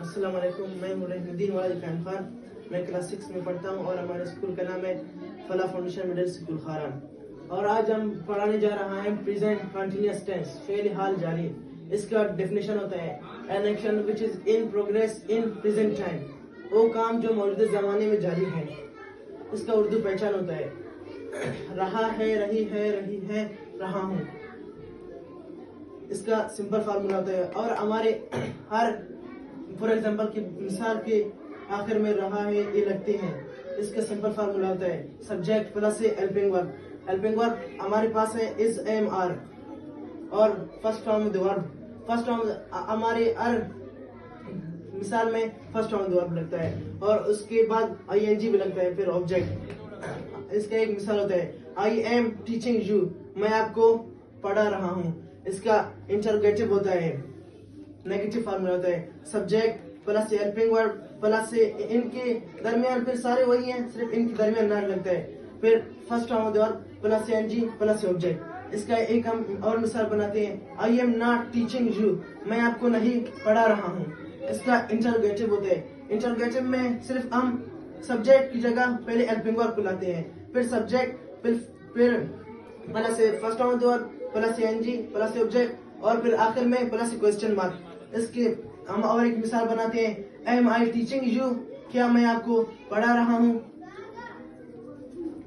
السلام علیکم، میں ہوں رحم الدین والد خان خان. میں کلاس 6 میں پڑھتا ہوں اور ہمارے اسکول کا نام ہے فلاح فاؤنڈیشن مڈل اسکول خاران. اور آج ہم پڑھانے جا رہا ہے پریزنٹ کنٹینیوس ٹینس، فعل حال جاری. اس کا ڈیفینیشن ہوتا ہے an action which is in progress in present time. وہ کام جو موجودہ زمانے میں جاری ہے. اس کا اردو پہچان ہوتا ہے رہا ہے، رہی ہے، رہا ہوں. اس کا سمپل فارمولا ہوتا ہے اور ہمارے ہر فار ایگزامپل کی مثال کے آخر میں رہا ہے یہ لگتے ہیں. اس کا سمپل فارمولا ہوتا ہے سبجیکٹ پلس ہیلپنگ ورب. ہیلپنگ ورب ہمارے پاس ہے از ایم آر اور فرسٹ فارم آف دی ورب. فرسٹ فارم ہمارے ہر مثال میں فرسٹ فارم آف دی ورب لگتا ہے اور اس کے بعد آئی این جی بھی لگتا ہے، پھر آبجیکٹ. اس کا ایک مثال ہوتا ہے آئی ایم ٹیچنگ یو، میں آپ کو پڑھا رہا ہوں. اس کا انٹروگیٹو ہوتا ہے نیگیٹو فارمولا ہوتا ہے subject plus helping verb plus ان کے درمیان، پھر سارے وہی ہیں، صرف ان کے درمیان ناٹ لگتا ہے، پھر first form of the verb plus N G plus object. اس کا ایک ہم اور مثال بناتے ہیں I am not teaching you, میں آپ کو نہیں پڑھا رہا ہوں. اس کا انٹروگیٹو ہوتا ہے. انٹروگیٹو میں صرف ہم سبجیکٹ کی جگہ پہلے ہیلپنگ ورب کو لاتے ہیں، پھر سبجیکٹ، پھر plus first form of the verb plus N G plus object اور پھر آخر میں پلس کوسچن مارک. اس کے ہم اور ایک مثال بناتے ہیں ایم آئی ٹیچنگ یو، کیا میں آپ کو پڑھا رہا ہوں.